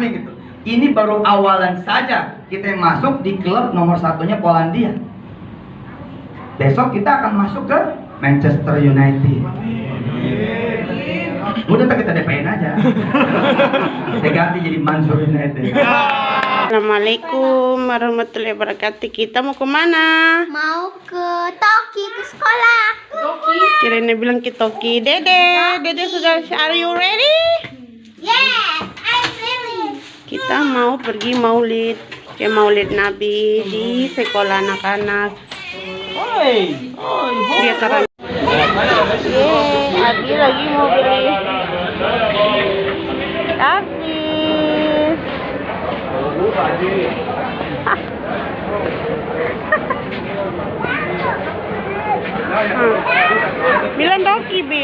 pahami gitu. Ini baru awalan saja kita masuk di klub nomor satunya Polandia. Besok kita akan masuk ke Manchester United. Udah kita DP-in aja. Kita ganti jadi Mansur United. Assalamualaikum warahmatullahi wabarakatuh. Kita mau kemana? Mau ke Toki, ke sekolah. Kirain bilang ke Toki. Dede sudah. Are you ready? Yes, I'm ready. Kita mau pergi maulid, ke maulid Nabi di sekolah anak-anak. Dia karang. Abi lagi mau beli. Habis. Bilang Toki, Bi.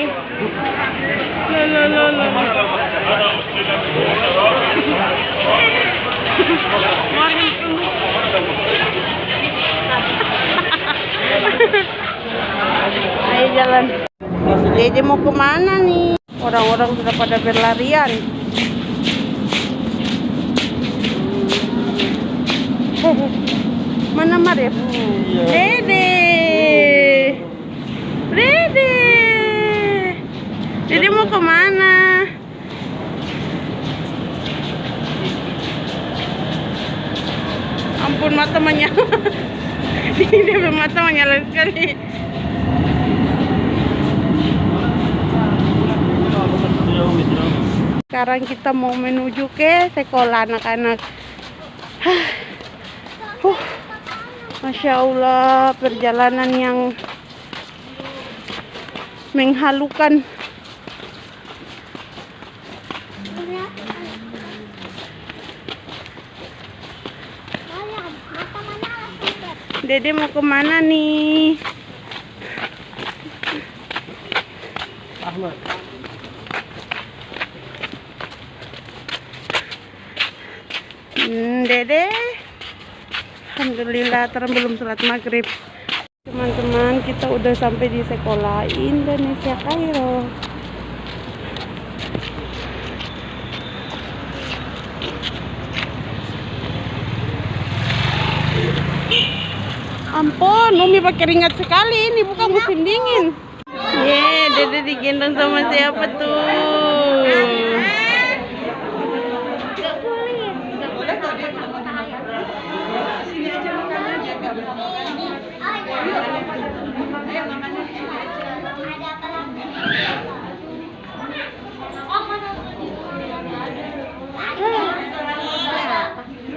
Lo. Ayo jalan. Dede mau kemana nih? Orang-orang sudah pada berlarian. Mana Marif? Dede mau kemana? Ampun, mata menyala. Dia mata menyala sekali. Sekarang kita mau menuju ke sekolah anak-anak. Masya Allah, perjalanan yang menghalukan. Dede mau kemana nih? Dede, alhamdulillah belum sholat maghrib. Teman-teman, kita udah sampai di sekolah Indonesia Kairo. Ampun, Umi pakai ringat sekali, ini bukan musim dingin. Dede digendong sama siapa tuh?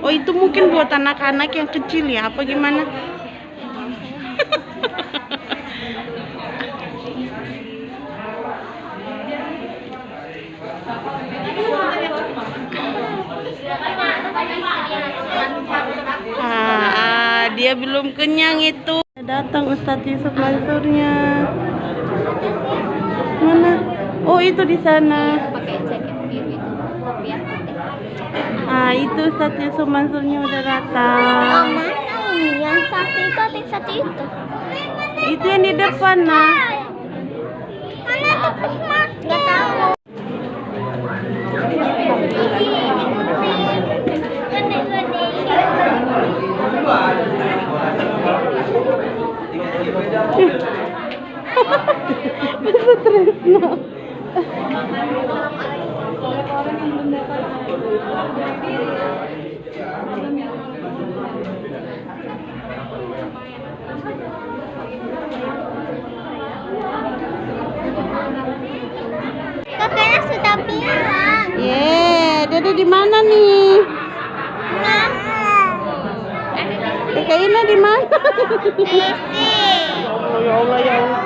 Oh, itu mungkin buat anak-anak yang kecil ya, apa gimana? Dia belum kenyang itu. Datang Ustadz Yusuf Mansurnya. Mana? Oh, itu di sana. Pakai jaket biru itu, kopiah putih. Itu Ustadz Yusuf Mansurnya udah datang. Oh, mana Umi? Yang satu itu. Itu yang di depan, nah. Mana tempat makan? Nggak tahu. Bisa Tresno. Kakaknya sudah bilang. Dede di mana nih? Kakaknya di mana? Oh, ya Allah, ya Allah.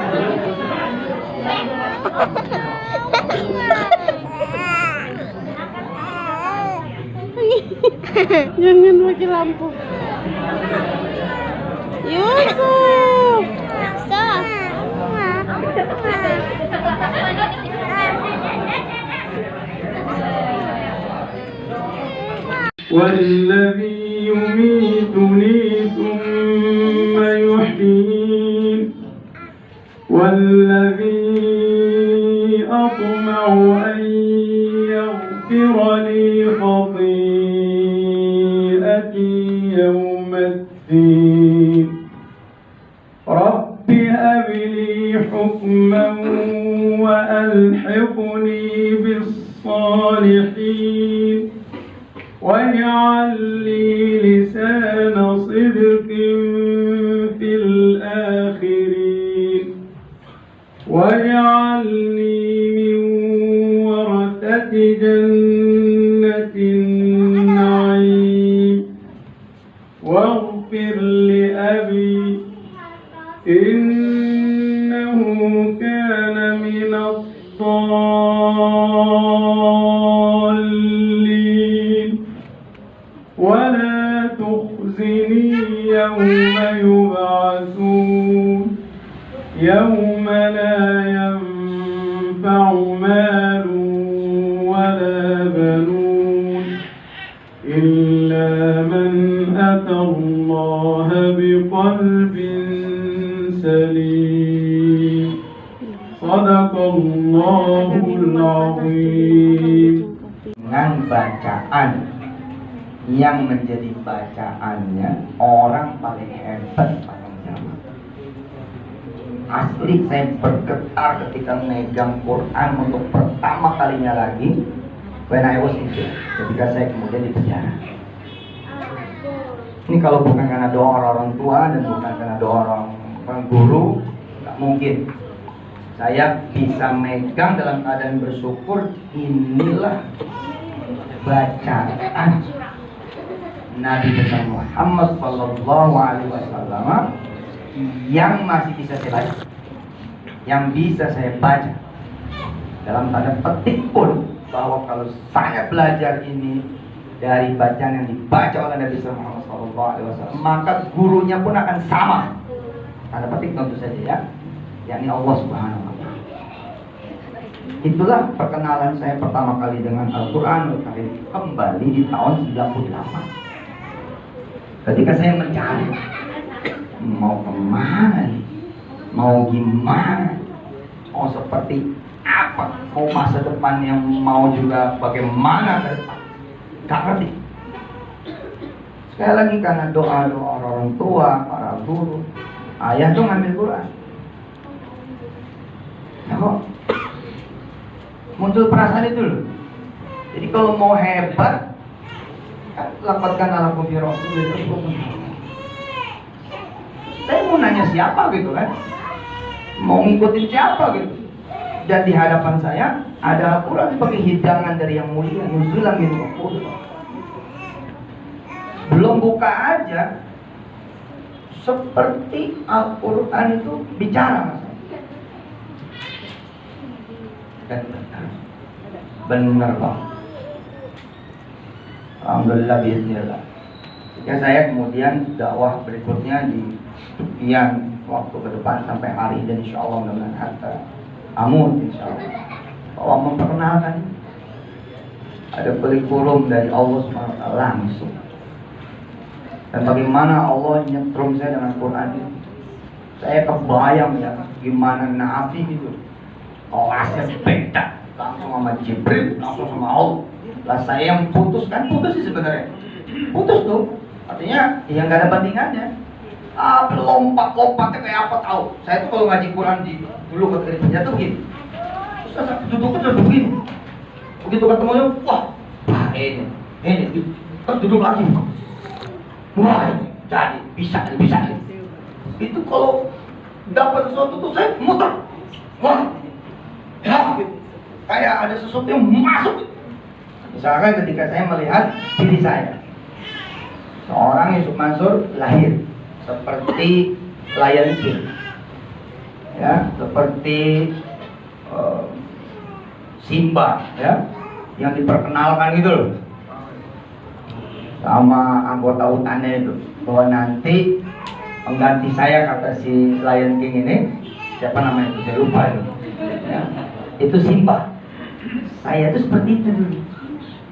Jangan pakai lampu. Yusuf. والذي يميتني ثم يحيين والذي أطمع أن يغفر لي خطيئتي واجعل لي لسان صدق في الآخرين واجعلني من ورثة جنة النعيم واغفر لأبي إنه كان من الضالين ولا تخزني يوم يبعثون يوم لا ينفع مال ولا بنون إلا من أتى الله بقلب سليم صدق الله العظيم. Dengan bacaan yang menjadi bacaannya orang paling hebat pada zaman. Asli saya bergetar ketika memegang Quran untuk pertama kalinya lagi when I was in jail, ketika saya kemudian di penjara. Ini kalau bukan karena doa orang tua dan bukan karena doa orang guru, nggak mungkin saya bisa megang dalam keadaan bersyukur. Inilah bacaan Nabi besar Muhammad Sallallahu Alaihi Wasallam yang masih bisa saya baca, yang bisa saya baca dalam tanda petik pun, bahwa kalau saya belajar ini dari bacaan yang dibaca oleh Nabi besar Muhammad Sallallahu Alaihi Wasallam, maka gurunya pun akan sama. Tanda petik tentu saja ya, yakni Allah Subhanahu Wa Taala. Itulah perkenalan saya pertama kali dengan Al-Quran kembali di tahun 98. Ketika saya mencari mau kemana nih, mau gimana, mau seperti apa, mau masa depan yang mau juga bagaimana ke depan, gak ngerti. Sekali lagi karena doa orang tua, para guru, ayah tuh ngambil Quran. Ya kok muncul perasaan itu loh. Jadi kalau mau hebat, lapatkan alakum fi rasulillah. Saya mau nanya siapa gitu kan, mau ngikutin siapa gitu. Dan di hadapan saya ada Al-Quran sebagai hidangan dari yang mulia, nuzulan min Rabbih. Belum buka aja seperti Al-Quran itu bicara mas. Benar Pak. Alhamdulillah bismillah. Jika saya kemudian dakwah berikutnya di sekian waktu ke depan sampai hari, dan insya Allah mudah-mudahan hatta amun insya Allah, bahwa memperkenalkan ada kurikulum dari Allah SWT langsung, dan bagaimana Allah nyetrum saya dengan Quran itu. Saya kebayang ya gimana Nabi gitu, kelasnya beda, langsung sama Jibril, langsung sama Allah. Lah saya yang putus sih sebenarnya. Putus tuh artinya ya nggak ada bandingannya. Lompat-lompatnya kayak apa tahu. Saya tuh kalau ngaji Quran dulu ketika di penjara tuh begini. Terus duduk begini. Begitu ketemunya, wah, ini, terus duduk lagi. Wah, jadi bisa. Itu kalau dapat sesuatu tuh saya muter. Wah, ya, kayak ada sesuatu yang masuk. Misalkan ketika saya melihat diri saya, seorang Yusuf Mansur lahir seperti Lion King, ya, seperti Simba, ya, yang diperkenalkan gitu loh, sama anggota hutannya itu, bahwa nanti pengganti saya, kata si Lion King ini, siapa namanya itu saya lupa itu, ya, itu Simba. Saya itu seperti itu dulu.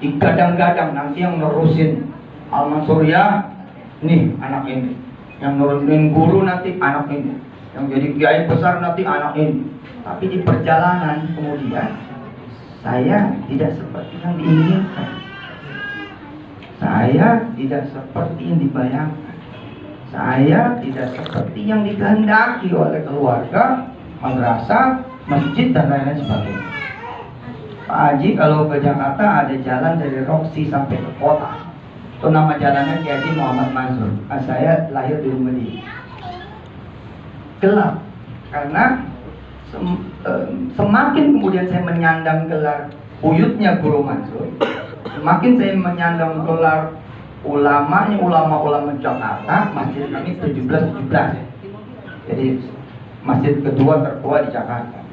Digadang-gadang nanti yang nerusin Al-Mansur ya, nih anak ini, yang nurunin guru nanti anak ini, yang jadi kiai besar nanti anak ini. Tapi di perjalanan kemudian saya tidak seperti yang diinginkan, saya tidak seperti yang dibayangkan, saya tidak seperti yang dikehendaki oleh keluarga, madrasah, masjid dan lain-lain sebagainya. Pak Haji kalau ke Jakarta ada jalan dari Roksi sampai ke kota. Itu nama jalannya Kiai Haji Muhammad Mansur. Saya lahir di Lumedi. Gelap karena semakin kemudian saya menyandang gelar buyutnya Guru Mansur, semakin saya menyandang gelar ulama Jakarta. Masjid kami 17. Jadi masjid kedua tertua di Jakarta.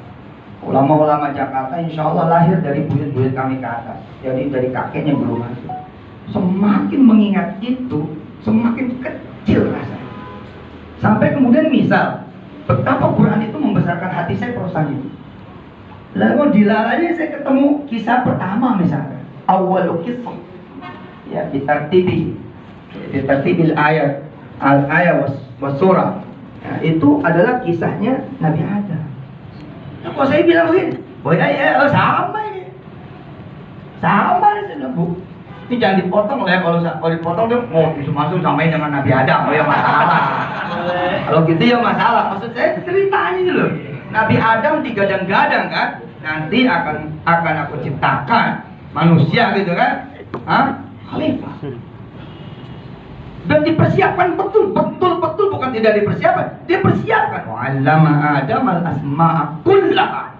Ulama-ulama Jakarta insya Allah lahir dari buyut-buyut kami ke atas. Jadi dari kakeknya Guru Mansur. Semakin mengingat itu, semakin kecil rasanya. Sampai kemudian misal, betapa Quran itu membesarkan hati saya perusahaan itu. Lalu dilalanya saya ketemu kisah pertama misalnya, awwalu kisah, ya ditartibil ayat, al-ayat was surah. Nah, itu adalah kisahnya Nabi Adam. Nah, kok saya bilang begini, oh ya, sama ini, sama ini, Bu. Ini jangan dipotong ya, kalau dipotong tuh, oh bisa masuk samain dengan Nabi Adam, oh ya masalah. Kalau gitu ya masalah. Maksud saya ceritanya ini loh, Nabi Adam digadang-gadang kan, nanti akan aku ciptakan manusia gitu kan, khalifah. Dan dipersiapkan betul bukan tidak dipersiapkan, dia persiapkan. Wa'allama Adam al-asma'a kullaha.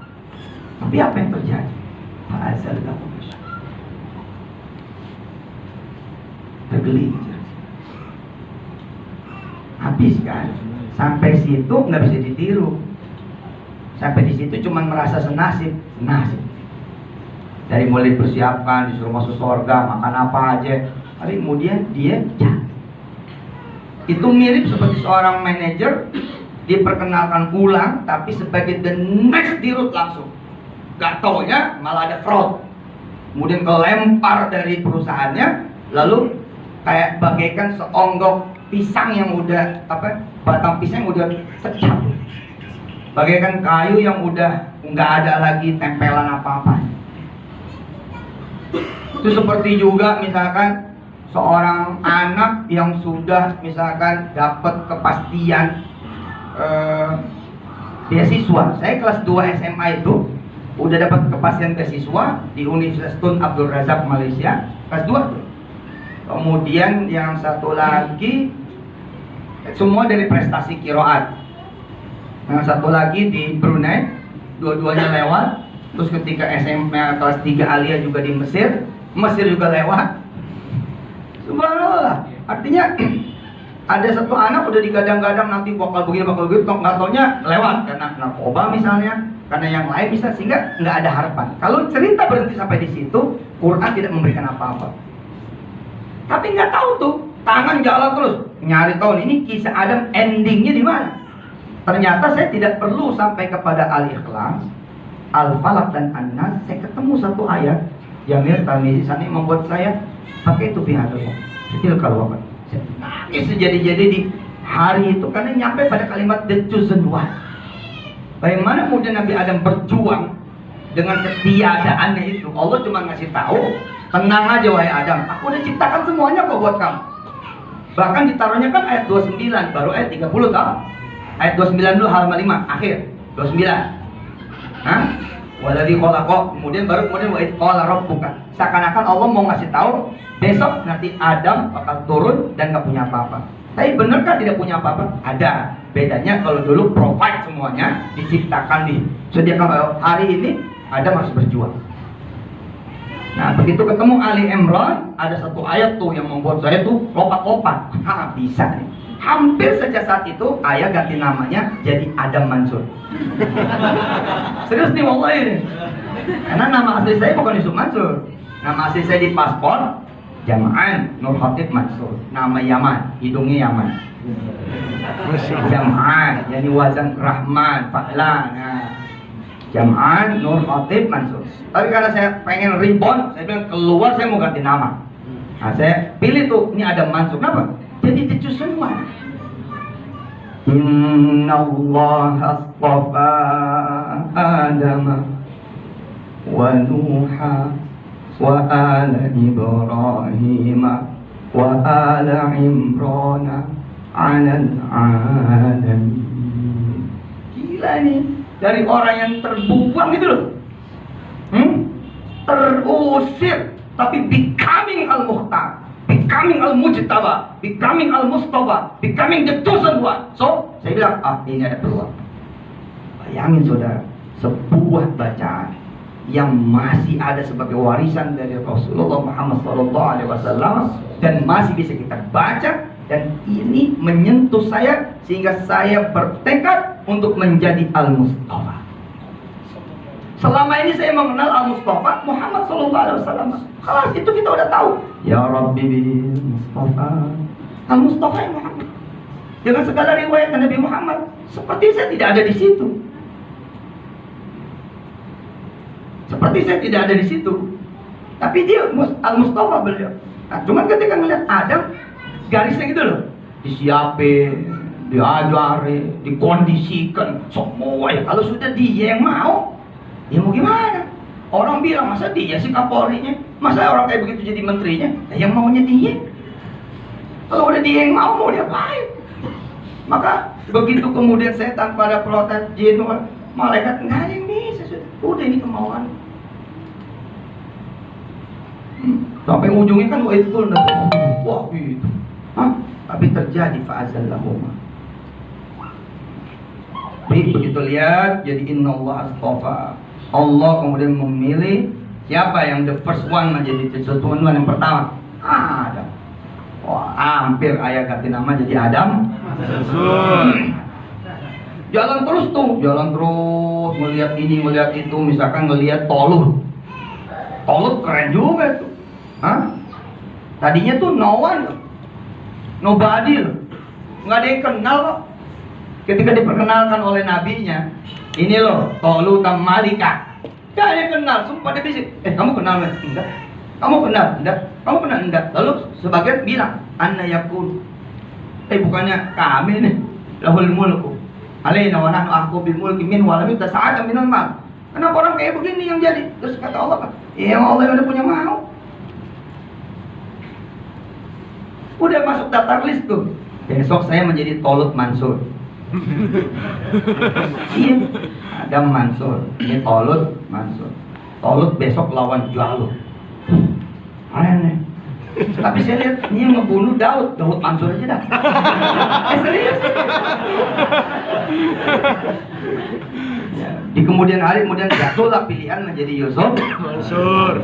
Tapi apa yang terjadi? Fa'azallahu tergelincir. Habis kan? Sampai situ nggak bisa ditiru. Sampai di situ cuma merasa senasib. Dari mulai persiapkan, disuruh masuk surga, makan apa aja. Tapi kemudian dia jatuh. Itu mirip seperti seorang manajer diperkenalkan ulang, tapi sebagai the next dirut langsung. Gak taunya malah ada fraud. Kemudian kelempar dari perusahaannya, lalu kayak bagaikan seonggok pisang yang udah batang pisang yang udah pecah, bagaikan kayu yang udah nggak ada lagi tempelan apa-apa. Itu seperti juga misalkan seorang anak yang sudah misalkan dapat kepastian beasiswa. Saya kelas 2 SMA itu udah dapat kepastian beasiswa di Universitas Tun Abdul Razak Malaysia, kelas 2. Kemudian yang satu lagi semua dari prestasi kiroat. Yang satu lagi di Brunei, dua-duanya lewat. Terus ketika SMA kelas 3 Alia juga di Mesir juga lewat. Subhanallah. Artinya ada satu anak udah digadang-gadang nanti bakal begini bakal begitu, nggak taunya lewat karena narkoba misalnya, karena yang lain bisa, sehingga nggak ada harapan. Kalau cerita berhenti sampai di situ, Quran tidak memberikan apa-apa. Tapi nggak tahu tuh, tangan jalan terus nyari tahu ini kisah Adam endingnya di mana. Ternyata saya tidak perlu sampai kepada Al-Ikhlas, Al-Falaq dan An-Nas. Saya ketemu satu ayat yang Mirtani Sani membuat saya pakai itu pihak kecil kalau saya nangis sejadi-jadi di hari itu karena nyampe pada kalimat the chosen one. Bagaimana kemudian Nabi Adam berjuang dengan ketiadaannya itu. Allah cuma ngasih tahu, tenang aja wahai Adam, aku udah ciptakan semuanya kok buat kamu. Bahkan ditaruhnya kan ayat 29 baru ayat 30 tau. Ayat 29 dulu halaman 5 akhir 29. Waladhi khalaqah, kemudian wa id qala rabbuka. Seakan-akan Allah mau ngasih tahu besok nanti Adam bakal turun dan gak punya apa-apa. Tapi benarkah tidak punya apa-apa? Ada. Bedanya kalau dulu provide semuanya, diciptakan nih. Sediakan hari ini Adam harus berjuang. Nah, begitu ketemu Ali Imran, ada satu ayat tuh yang membuat saya tuh lompat-lompat. Bisa nih. Hampir saja saat itu ayah ganti namanya jadi Adam Mansur. Serius nih wallahi ini. Karena nama asli saya bukan Yusuf Mansur. Nama asli saya di paspor Jam'an Nur Khatib Mansur. Nama Yaman, hidungnya Yaman. Jam'an, yani wazan Rahman, Fa'lan. Nah, Jam'an Nur Khatib Mansur. Tapi karena saya pengen rebound, saya bilang keluar saya mau ganti nama. Nah, saya pilih tuh, ini Adam Mansur. Kenapa? Jadi dicu semua. Inna Allah astafa Adam wa Nuha wa ala Ibrahim wa ala Imran ala alamin. Gila nih, dari orang yang terbuang gitu loh. terusir, tapi becoming al-mukhtar, becoming al-mujtaba, becoming al-mustafa, becoming the chosen one. So, saya bilang, ini ada peluang. Bayangin saudara, sebuah bacaan yang masih ada sebagai warisan dari Rasulullah Muhammad SAW dan masih bisa kita baca, dan ini menyentuh saya sehingga saya bertekad untuk menjadi al-mustafa. Selama ini saya mengenal al-mustafa Muhammad SAW. Kalau itu kita udah tahu. Ya Rabbi bil Mustafa, al-mustafa Muhammad. Dengan segala riwayat Nabi Muhammad, seperti saya tidak ada di situ. Seperti saya tidak ada di situ. Tapi dia al-mustafa beliau. Nah, cuman ketika ngeliat Adam, garisnya gitu loh, disiapin, diajarin, dikondisikan semua. Ya kalau sudah dia yang mau, ya mau gimana? Orang bilang masa dia sih Kapolrinya, masa orang kayak begitu jadi menterinya? Nah, yang maunya dia. Kalau udah dia yang mau diapain? Maka begitu kemudian saya tanpa ada protes jin, malaikat, nggak ada yang bisa. Udah ini kemauan. Sampai ujungnya kan itu wah gitu. Tapi terjadi fa'azallahuma. Begitu lihat, jadi innallaha astafa. Allah kemudian memilih siapa yang the first one menjadi sesuatu yang pertama? Adam. Wah, hampir ayah ganti nama jadi Adam. Jalan terus tuh, jalan terus, melihat ini, melihat itu, misalkan ngelihat Tolut. Tolut keren juga tuh. Tadinya tuh no one, nobody loh, nggak ada yang kenal kok. Ketika diperkenalkan oleh nabinya, ini loh Tolut dan Malika, nggak ada yang kenal, semua pada bisik. Kamu kenal nggak? Enggak. Kamu kenal? Enggak. Kamu kenal? Enggak. Lalu sebagian bilang, anna yakun. Bukannya kami nih, lahul mulku. Alaina wa nahnu ahqqu bil mulki min wa lam yutasa'ada minal mal. Kenapa orang kayak begini yang jadi? Terus kata Allah, ya Allah yang udah punya mau. Udah masuk daftar list tuh. Besok saya menjadi Tolut Mansur. Iya, Adam Mansur, ini Tolut Mansur. Tolut besok lawan Jalut. Aneh. Tapi saya lihat ini yang ngebunuh Daud Mansur aja dah. Serius. Ya, di kemudian hari kemudian jatuhlah pilihan menjadi Yusuf Mansur.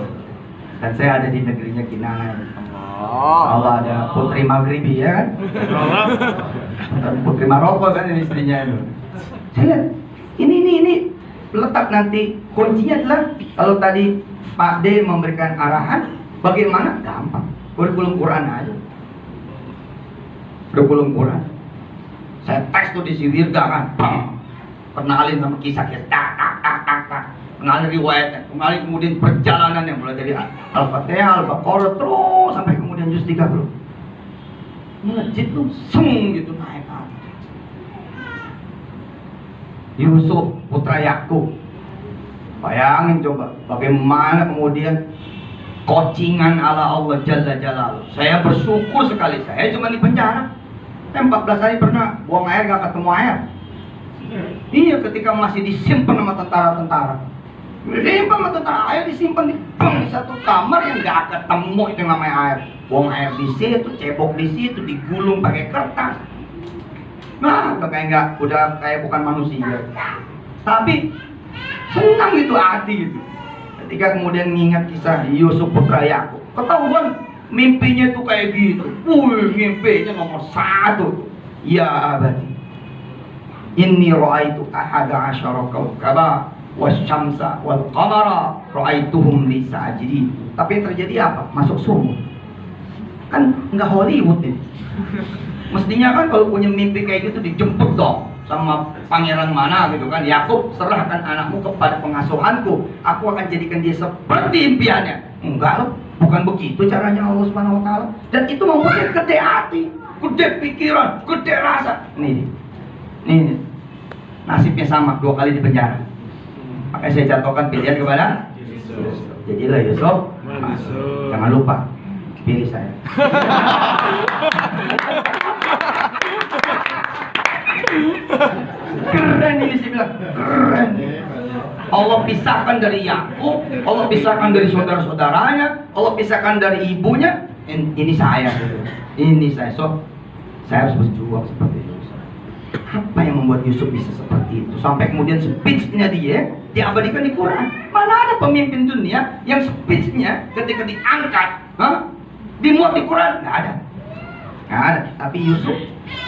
Dan saya ada di negerinya Kinana. Allah ada putri Maghribi ya kan? Putri Maroko kan ini istrinya itu. Saya lihat ini letak nanti kuncinya adalah kalau tadi Pak D memberikan arahan bagaimana, gampang, kurikulum Quran aja. Kurikulum Quran. Saya tes tuh di Siwirga kan, kenalin sama kisah-kisah, tak. Kenalin riwayatnya, kenalin kemudian perjalanan yang mulai dari Al-Fatihah, Al-Baqarah terus sampai kemudian juz 30. Melejit tuh, seng gitu naik ke atas. Yusuf putra Yakub. Bayangin coba bagaimana kemudian coachingan ala Allah Jalla Jalaluh. Saya bersyukur sekali, saya cuma di penjara. 14 hari pernah buang air gak ketemu air. Iya, ketika masih disimpan sama tentara-tentara. Disimpan sama tentara, air disimpan di satu kamar yang gak ketemu itu yang namanya air. Buang air di situ, cebok di situ, digulung pakai kertas. Nah, udah kayak bukan manusia. Tapi senang gitu hati gitu. Ketika kemudian mengingat kisah Yusuf putra Yakub, ketahuan mimpinya tuh kayak gitu. Mimpinya nomor 1. Ya abadi, inni ra'aitu ahada asyara kawkaba wasyamsa wal qamara ra'aituhum li sajidin. Tapi yang terjadi apa? Masuk sumur. Kan nggak Hollywood ini. Mestinya kan kalau punya mimpi kayak gitu dijemput dong sama pangeran mana gitu kan. Yakub, serahkan anakmu kepada pengasuhanku, aku akan jadikan dia seperti impiannya. Enggak loh, bukan begitu caranya Allah Subhanahu wa taala. Dan itu membuat gede hati, gede pikiran, gede rasa. Nih. Nasibnya sama, 2 kali di penjara. Makanya saya jatuhkan pilihan kepada Yusuf. Jadilah Yusuf Mansur. Jangan lupa pilih saya. Keren ini sih bilang, keren. Allah pisahkan dari Yakub, Allah pisahkan dari saudara-saudaranya, Allah pisahkan dari ibunya. Ini saya, ini saya. So, saya harus berjuang seperti itu. Apa yang membuat Yusuf bisa seperti itu? Sampai kemudian speech-nya dia diabadikan di Quran. Mana ada pemimpin dunia yang speech-nya ketika diangkat, dimuat di Quran? Nggak ada. Nggak ada. Tapi Yusuf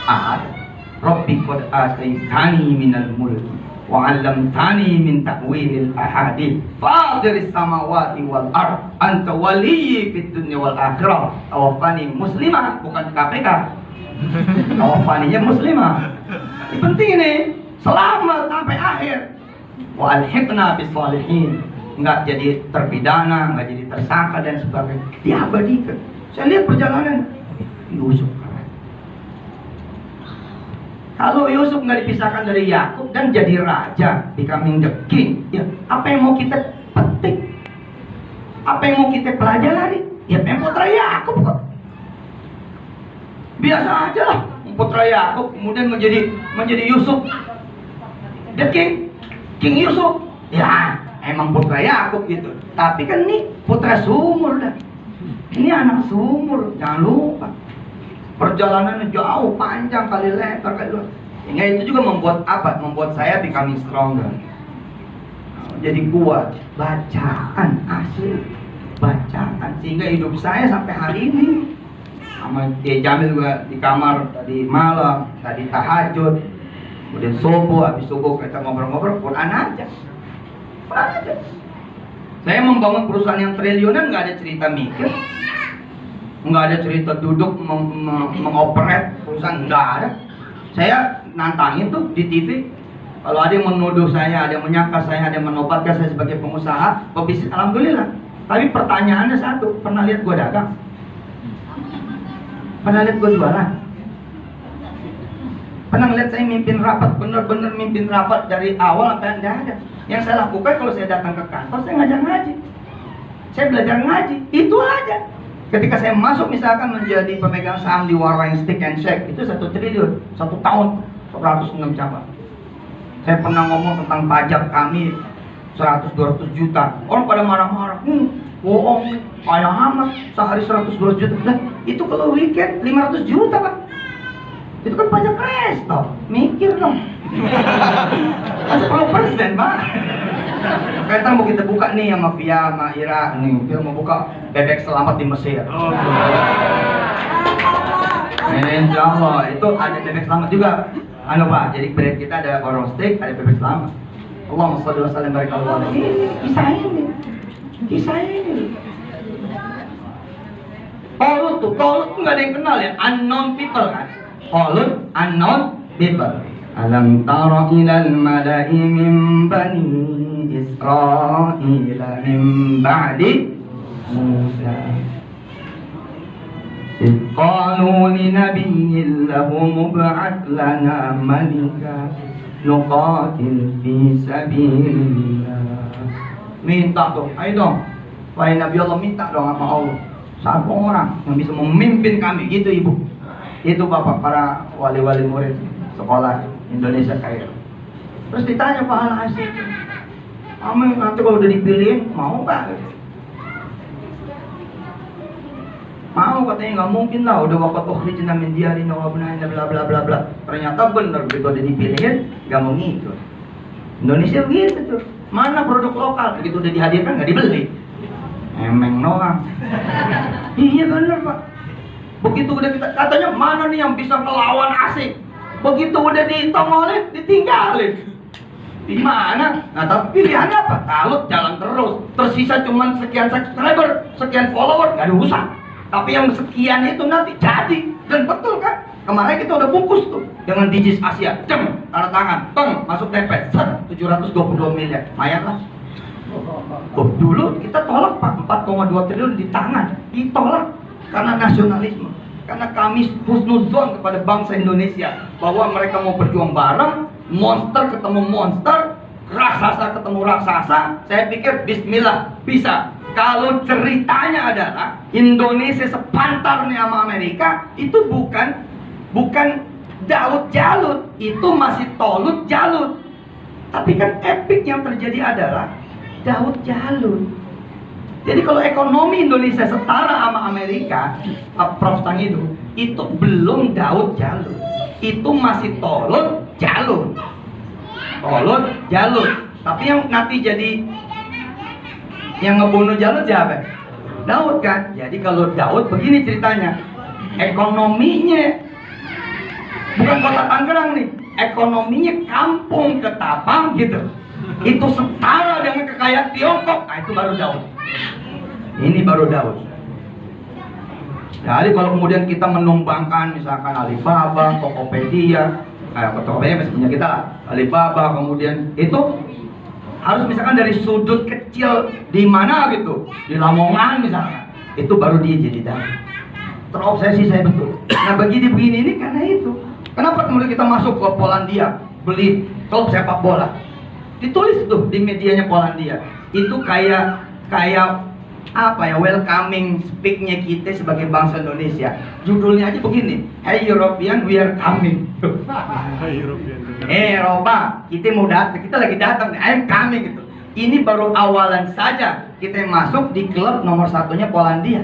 ada. Rabbi qad ataitani minal mulki wa 'allamtani min ta'wilil ahadits fatiris samawati wal ard anta waliyyi fid dunya wal akhirah tawaffani muslimah, bukan KPK. Tawaffaninya muslimah. Ini penting ini, selamat sampai akhir. Wa alhiqna bis shalihin. Enggak jadi terpidana, enggak jadi tersangka dan sebagainya. Diabadikan. Saya lihat perjalanan Yusuf. Kalau Yusuf nggak dipisahkan dari Yakub dan jadi raja, becoming the king, ya apa yang mau kita petik? Apa yang mau kita pelajari? Ya memang putra Yakub kok. Biasa aja lah, putra Yakub kemudian menjadi Yusuf, the king, King Yusuf. Ya emang putra Yakub gitu. Tapi kan ini putra sumur dah. Ini anak sumur, jangan lupa. Perjalanannya jauh, panjang kali lebar kali luas. Sehingga itu juga membuat apa? Membuat saya becoming stronger. Jadi kuat. Bacaan asli, bacaan. Sehingga hidup saya sampai hari ini. Sama dia Jamil juga di kamar tadi malam, tadi tahajud, kemudian subuh, habis subuh kita ngobrol-ngobrol Quran aja. Quran aja. Saya membangun perusahaan yang triliunan nggak ada cerita mikir. Nggak ada cerita duduk mengoperate perusahaan, nggak ada. Saya nantangin tuh di TV. Kalau ada yang menuduh saya, ada yang menyangka saya, ada yang menobatkan saya sebagai pengusaha, pebisnis, alhamdulillah. Tapi pertanyaannya satu, pernah lihat gua dagang? Pernah lihat gua jualan? Pernah lihat saya mimpin rapat, bener-bener mimpin rapat dari awal sampai nggak ada. Yang saya lakukan kalau saya datang ke kantor, saya ngajar ngaji. Saya belajar ngaji, itu aja. Ketika saya masuk misalkan menjadi pemegang saham di Warren Stick and Shake, itu 1 triliun, 1 tahun, 106 cabang. Saya pernah ngomong tentang pajak kami 100-200 juta. Orang pada marah-marah, bohong, kaya amat, sehari 100-200 juta. Nah, itu kalau weekend 500 juta Pak. Itu kan pajak resto, mikir dong. 10% Pak. Kita mau kita buka nih sama Via, sama Ira nih, kita mau buka bebek selamat di Mesir. Insya Allah itu ada bebek selamat juga. Anu Pak, jadi brand kita ada warung steak, ada bebek selamat. Allahumma sholli wa sallim barik alaihi. Kisah ini. Tolut nggak ada yang kenal ya, unknown people kan. Tolut unknown people. Alam tara ilal mala'i min bani Israila min ba'di Musa إذ قالوا لنبي له مبعث لنا ملكا نقاتل في سبيل الله. Minta dong, ayo dong. Wahai Nabi Allah, minta dong sama Allah. Satu orang yang bisa memimpin kami, itu ibu, itu bapak, para wali-wali murid sekolah Indonesia Kairo. Terus ditanya Pak Al-Hasyim, kamu nanti kalau udah dipilihin mau nggak? Mau, katanya nggak mungkin lah, udah wakat ukhrijna min diyarina wa abnaina bla bla bla bla. Ternyata bener, begitu udah dipilihin nggak mau ngikut. Indonesia begitu tuh, mana produk lokal begitu udah dihadirkan nggak dibeli. Emeng doang. Iya bener Pak. Begitu udah kita katanya mana nih yang bisa melawan asing, begitu udah ditongolin ditinggalin. Di mana? Nah tapi pilihannya apa? Talut jalan terus, tersisa cuman sekian subscriber, sekian follower, nggak ada urusan. Tapi yang sekian itu nanti jadi, dan betul kan? Kemarin kita udah bungkus tuh dengan Digis Asia, tanda tangan, masuk TP, 722 miliar, lumayan lah. Oh, dulu kita tolak Pak, 4,2 triliun di tangan, ditolak karena nasionalisme, karena kami husnudzon kepada bangsa Indonesia bahwa mereka mau berjuang bareng, monster ketemu monster, raksasa ketemu raksasa. Saya pikir bismillah bisa. Kalau ceritanya adalah Indonesia sepantar nih sama Amerika, itu bukan Daud Jalut, itu masih Tolut Jalut. Tapi kan epic yang terjadi adalah Daud Jalut. Jadi kalau ekonomi Indonesia setara sama Amerika, Prof Tang itu belum Daud Jalut. Itu masih Tolut Jalut. Tolut Jalut. Tapi yang nanti jadi yang ngebunuh Jalut siapa? Daud kan. Jadi kalau Daud begini ceritanya, ekonominya bukan kota Tangerang nih, ekonominya kampung Ketapang gitu. Itu setara dengan kekayaan Tiongkok. Nah itu baru Daud. Ini baru Daud. Jadi kalau kemudian kita menumbangkan misalkan Alibaba, Tokopedia, Tokopedia masih punya kita lah, Alibaba, kemudian itu harus misalkan dari sudut kecil di mana gitu, di Lamongan misalkan, itu baru dia jadi Daud. Terobsesi saya betul. Nah begini ini karena itu. Kenapa kemudian kita masuk ke Polandia beli klub sepak bola? Ditulis tuh di medianya Polandia. Itu kayak apa ya, welcoming speaknya kita sebagai bangsa Indonesia. Judulnya aja begini, Hey European, we are coming. Eropa, kita mau datang, kita lagi datang, I am coming gitu. Ini baru awalan saja kita masuk di klub nomor satunya Polandia.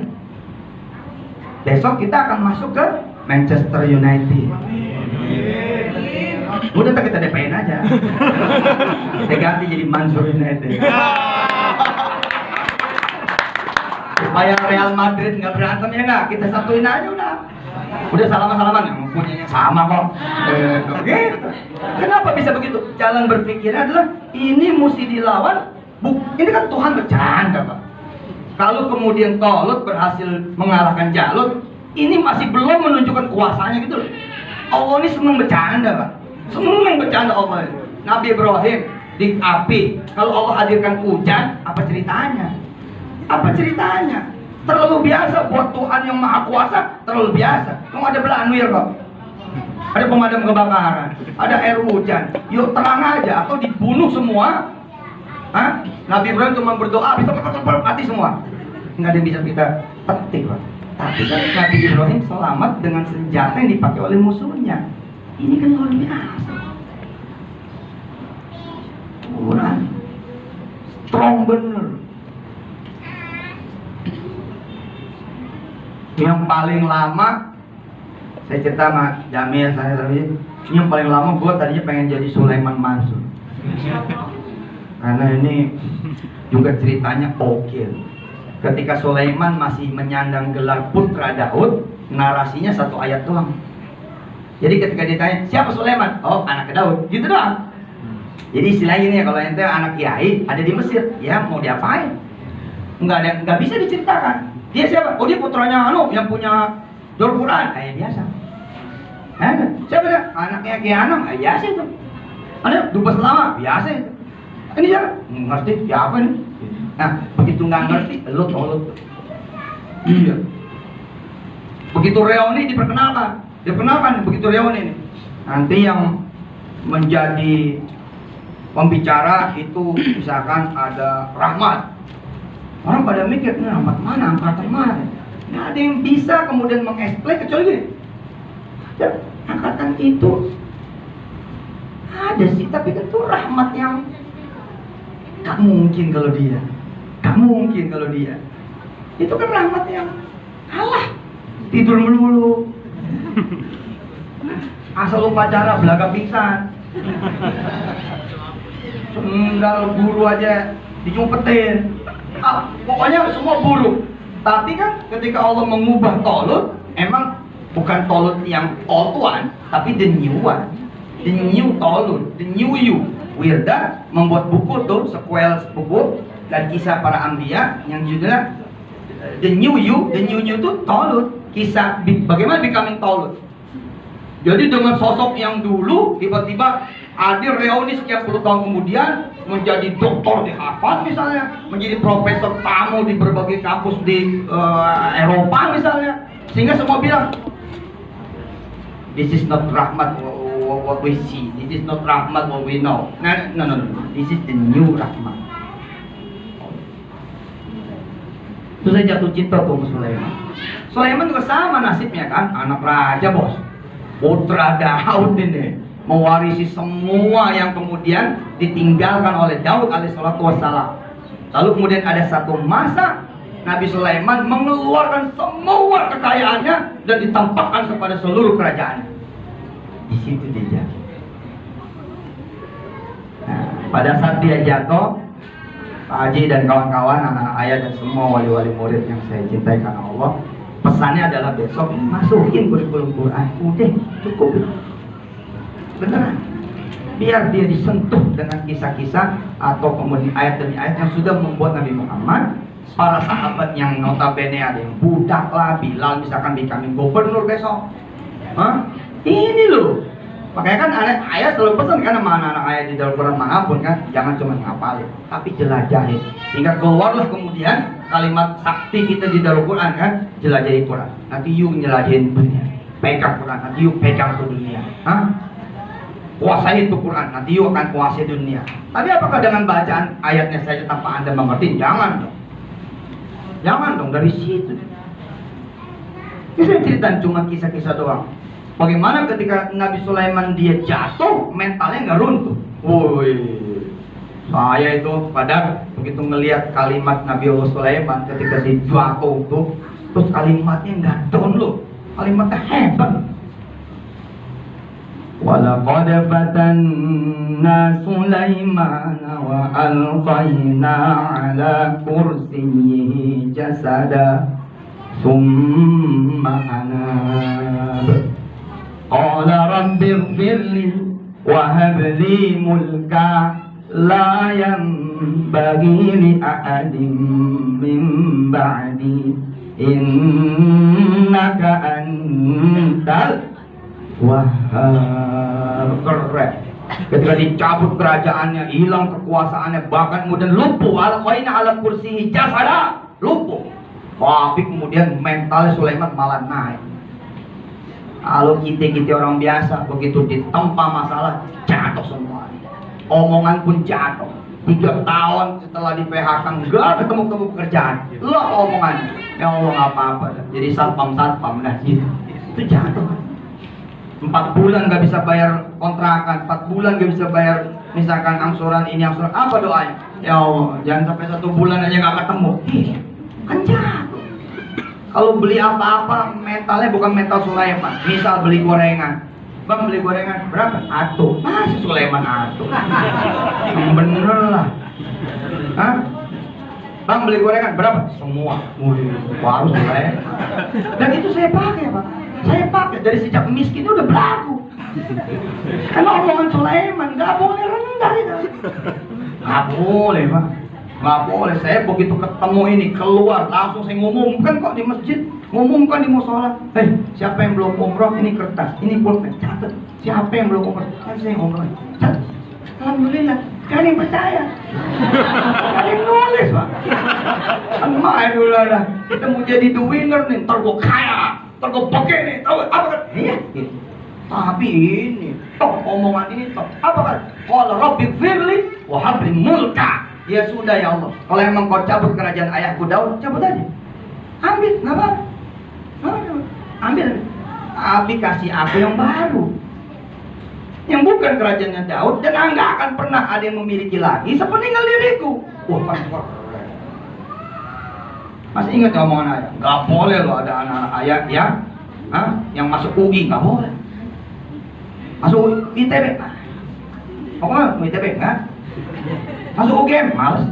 Besok kita akan masuk ke Manchester United. Udah kita DP-in aja. Kita ganti jadi Manchester United. Supaya Real Madrid nggak berantem ya nggak, kita satuin aja udah salaman yang mempunyai sama kok. Gitu. Kenapa bisa begitu? Jalan berpikirnya adalah ini mesti dilawan. Ini kan Tuhan bercanda Pak. Kalau kemudian Tolut berhasil mengalahkan Jalut, ini masih belum menunjukkan kuasanya gitu loh. Allah ini senang bercanda Pak. Senang bercanda Allah. Nabi Ibrahim di api. Kalau Allah hadirkan hujan, apa ceritanya? Apa ceritanya? Terlalu biasa buat Tuhan yang maha kuasa, terlalu biasa. Kamu ada belanwir kok. Ada pemadam kebakaran, ada air hujan. Yuk terang aja atau dibunuh semua. Hah? Nabi Ibrahim cuma berdoa, bisa mati semua. Nggak ada yang bisa kita petik Pak. Tapi kan Nabi Ibrahim selamat dengan senjata yang dipakai oleh musuhnya. Ini kan luar biasa. Quran strong bener. Yang paling lama saya cerita sama Jamil, saya tadi yang paling lama gue tadinya pengen jadi Sulaiman Mansur. Karena ini juga ceritanya oke. Ketika Sulaiman masih menyandang gelar putra Daud, narasinya satu ayat doang. Jadi ketika ditanya siapa Sulaiman, oh anak Daud, gitu doang. Jadi istilahnya ini ya, kalau ente anak kiai ada di Mesir, ya mau diapain? Nggak bisa diceritakan. Dia siapa? Oh dia putranya yang punya Darul Quran, kayak biasa. Siapa dia? Anaknya Kiai Anam, biasa itu. Ada dubes lama, biasa itu. Ini siapa? Ngerti? Siapa nih? Nah, begitu nggak ngerti, lo tolot. Iya. Begitu reuni diperkenalkan begitu reuni ini. Nanti yang menjadi pembicara itu misalkan ada Rahmat. Orang pada mikir, ini Rahmat mana, angkatan mana? Nggak ada yang bisa kemudian mengeksplain kecuali gini. Ya, angkatan itu ada sih, tapi itu Rahmat yang gak mungkin kalau dia. Gak mungkin kalau dia. Itu kan Rahmat yang kalah, tidur melulu. Asal upacara belaga pingsan. Sendal guru aja dicumpetin. Pokoknya semua buruk. Tapi kan ketika Allah mengubah Tolut, emang bukan Tolut yang old one, tapi the new one, the new Tolut, the new you. Wirda membuat buku tuh, sequel buku dari kisah para Anbiya yang judulnya the new you tuh Tolut. Kisah bagaimana becoming Tolut. Jadi dengan sosok yang dulu tiba-tiba hadir reuni sekian puluh tahun kemudian menjadi doktor di Harvard misalnya, menjadi profesor tamu di berbagai kampus di Eropa misalnya, sehingga semua bilang this is not Rahmat what we see, this is not Rahmat what we know. No, this is the new Rahmat. Terus saya jatuh cinta tuh Sulaiman. Sulaiman juga sama nasibnya kan, anak raja bos, putra Daud ini. mewarisi semua yang kemudian ditinggalkan oleh Daud alaihissalatu wassalam. Lalu kemudian ada satu masa Nabi Sulaiman mengeluarkan semua kekayaannya dan ditampakkan kepada seluruh kerajaannya. Di situ dia jatuh. Nah, pada saat dia jatuh, Pak Haji dan kawan-kawan, anak-anak ayah dan semua wali-wali murid yang saya cintai karena Allah, pesannya adalah besok masukin kurikulum Quran. Udah cukup, beneran. Biar dia disentuh dengan kisah-kisah atau kemudian ayat demi ayat yang sudah membuat Nabi Muhammad, para sahabat yang notabene ada yang budak lah, Bilal misalkan kami gubernur besok. Hah? Ini loh. Makanya kan ayah selalu pesan kan sama anak-anak ayah di dalam Quran manapun kan, jangan cuma ngapalin, tapi jelajahin. Sehingga keluarlah kemudian kalimat sakti kita di dalam Quran kan, jelajahi Quran. Nanti you jelajahin dunia, pegang Quran, nanti you pegang ke dunia. Hah? Kuasai itu Quran, nanti you akan kuasai dunia. Tapi apakah dengan bacaan ayatnya saja tanpa Anda mengerti? Jangan dong. Jangan dong dari situ. Ini saya cerita cuma kisah-kisah doang. Bagaimana ketika Nabi Sulaiman dia jatuh, mentalnya nggak runtuh. Woi, saya itu pada begitu ngelihat kalimat Nabi Allah Sulaiman ketika dia jatuh tuh, terus kalimatnya nggak down loh, kalimatnya hebat. Walaqad fatanna Sulaiman wa alqaina ala kursiyyihi jasada thumma anab. Qala rabbi ighfirli wa hab li mulka la yanbaghi li ahadin min ba'di innaka antal wahhab. Keren. Ketika dicabut kerajaannya, hilang kekuasaannya, bahkan kemudian lumpuh, alqaina ala kursiyi jasada, lumpuh. Tapi kemudian mentalnya Sulaiman malah naik. Kalau kita orang biasa begitu ditempa masalah jatuh semua, omongan pun jatuh. 3 tahun setelah di PHK nggak ketemu pekerjaan, lo omongan ya Allah apa-apa, jadi satpam dah gitu. Itu jatuh. 4 bulan nggak bisa bayar kontrakan, 4 bulan nggak bisa bayar misalkan angsuran ini angsuran, apa doanya? Ya Allah jangan sampai 1 bulan aja nggak ketemu. Kan jatuh. Kalau beli apa-apa mentalnya bukan mental Sulaiman. Misal beli gorengan, bang beli gorengan berapa? Atuh, masih Sulaiman atuh. Yang bener lah. Hah? Bang beli gorengan berapa? Semua. Baru Sulaiman. Dan itu saya pakai pak. Saya pakai dari sejak miskin udah berlaku. Karena omongan Sulaiman nggak boleh rendah itu. Nggak boleh pak. Nggak boleh, saya begitu ketemu ini keluar langsung saya ngumumkan kok di masjid, ngumumkan di musola. Hei, siapa yang belum umroh ini kertas, ini pulpen, catat. Siapa yang belum umroh? Kan saya umroh. Catat. Alhamdulillah, kalian yang percaya. Kalian nulis pak. Kan main dulu lah. Kita mau jadi the winner nih, ntar gua kaya, ntar gua pakai nih, tahu apa kan? Iya. Tapi ini, toh omongan ini toh apa kan? Qala rabbi firli wa habli mulka. Ya sudah ya Allah, kalau emang kau cabut kerajaan ayahku Daud, cabut aja. Ambil, nggak apa-apa. Ambil. Tapi kasih aku yang baru. Yang bukan kerajaannya Daud, dan nggak akan pernah ada yang memiliki lagi sepeninggal diriku. Wah, kan keren. Masih ingat omongan ayah? Nggak boleh loh ada anak ayah yang masuk UI, nggak boleh. Masuk ITB, mau nggak? Mau ITB, nggak? Masuk UGM, males.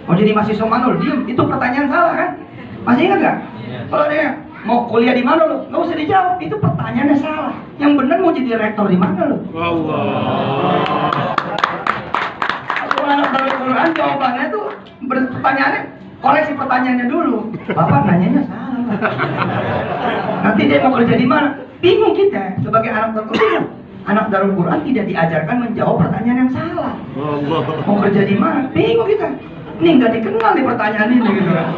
Mau jadi mahasiswa manul, diem. Itu pertanyaan salah kan? Masih ingat nggak? Kalau dia mau kuliah di mana lo? Nggak usah dijawab. Itu pertanyaannya salah. Yang benar mau jadi rektor di mana lo? Allah. Kalau anak dari Quran jawabannya tuh pertanyaannya, koreksi pertanyaannya dulu. Bapak nanyanya salah. Nanti dia mau kerja di mana? Bingung kita sebagai anak dari Quran. Anak Darul Quran tidak diajarkan menjawab pertanyaan yang salah. Mau kerja di mana? Bingung kita. Ini nggak dikenal di pertanyaan ini gitu kan.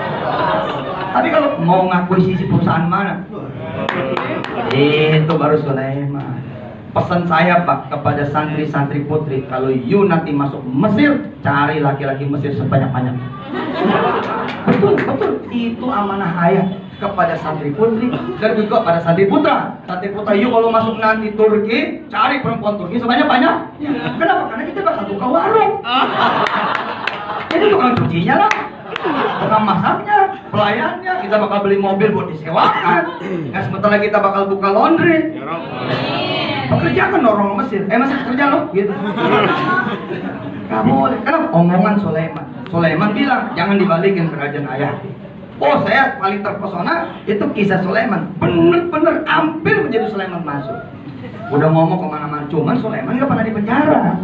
Tapi kalau mau ngakui sisi perusahaan mana? Itu baru Sulaiman. Pesan saya pak kepada santri-santri putri, kalau you nanti masuk Mesir, cari laki-laki Mesir sebanyak-banyak. Betul, betul. Itu amanah ayah. kepada santri putri dan juga pada santri putra. Santri putra, yuk kalau masuk nanti Turki, cari perempuan Turki sebanyak-banyak. Kenapa? Karena kita bakal buka warung. Jadi tukang cucinya lah, tukang masaknya, pelayannya, kita bakal beli mobil buat disewakan. Nah, sementara kita bakal buka laundry. Pekerja kan orang Mesir, masih kerja loh, gitu. Gak boleh, karena omongan Sulaiman. Sulaiman bilang, jangan dibalikin kerajaan ayah. Oh, saya paling terpesona itu kisah Sulaiman. Bener-bener hampir menjadi Sulaiman masuk. Udah ngomong kemana-mana, cuman Sulaiman gak pernah di penjara.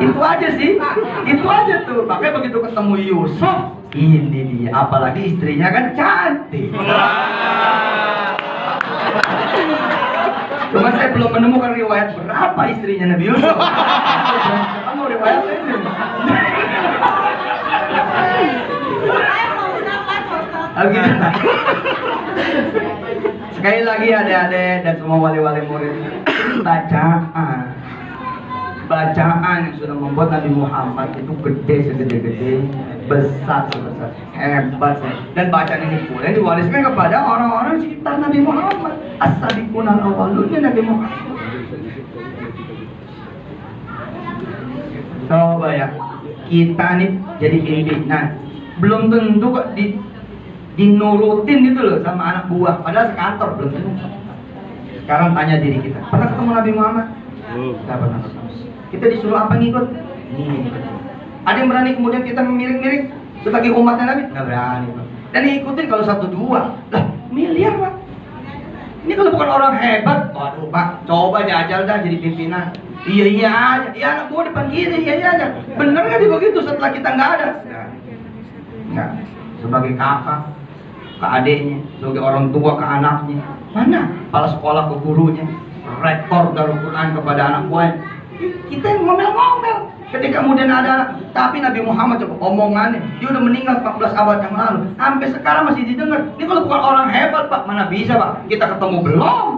Itu aja sih, itu aja tuh. Makanya begitu ketemu Yusuf, ini dia. Apalagi istrinya kan cantik. Cuma saya belum menemukan riwayat berapa istrinya Nabi Yusuf. Kamu riwayat ini. Oke. Sekali lagi adik-adik dan semua wali-wali murid, bacaan yang sudah membuat Nabi Muhammad itu gede segede-gede, besar sebesar, hebat. Dan bacaan ini pula diwariskan kepada orang-orang sekitar Nabi Muhammad. As-sabiqun al-awwalunnya Nabi Muhammad. Coba ya, kita nih jadi pimpinan, belum tentu kok dinurutin gitu loh sama anak buah, padahal sekantor belum tentu. Sekarang tanya diri kita, pernah ketemu Nabi Muhammad? Tidak pernah ketemu. Kita disuruh apa ngikut? Ngikut. Ada yang berani kemudian kita miring-miring sebagai umatnya Nabi? Nggak berani. Dan ikutin kalau 1-2 lah, miliar Pak. Ini kalau bukan orang hebat, waduh Pak, coba jajal dah jadi pimpinan. Iya aja, iya anak buah depan kita, iya aja. Bener nggak dia begitu setelah kita nggak ada? Nggak. Sebagai kakak ke adiknya, sebagai orang tua ke anaknya, mana kepala sekolah ke gurunya, rektor Darul Quran kepada anak buahnya. Kita yang ngomel-ngomel ketika kemudian ada anak. Tapi Nabi Muhammad coba omongannya, dia udah meninggal 14 abad yang lalu, sampai sekarang masih didengar. Ini kalau bukan orang hebat Pak, mana bisa Pak, kita ketemu belum.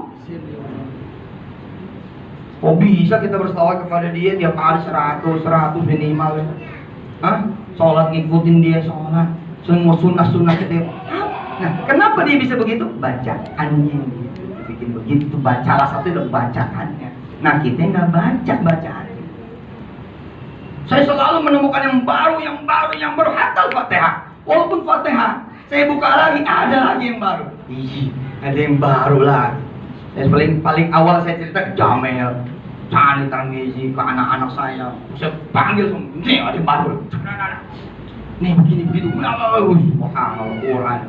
Oh bisa kita berselawat kepada dia tiap hari 100 minimal. Sholat ngikutin dia sholat, semua sunnah kita. Nah, kenapa dia bisa begitu? Bacaannya bikin begitu. Salah satu itu bacaannya. Nah, kita nggak baca bacaannya. Saya selalu menemukan yang baru, hatta Fatihah. Walaupun Fatihah, saya buka lagi, ada lagi yang baru. Ada yang baru lagi. Saya paling awal saya cerita ke Jamel, Cani Tarmizi, ke anak-anak saya panggil semua, nih ada yang baru. Nih begini, wah, Quran.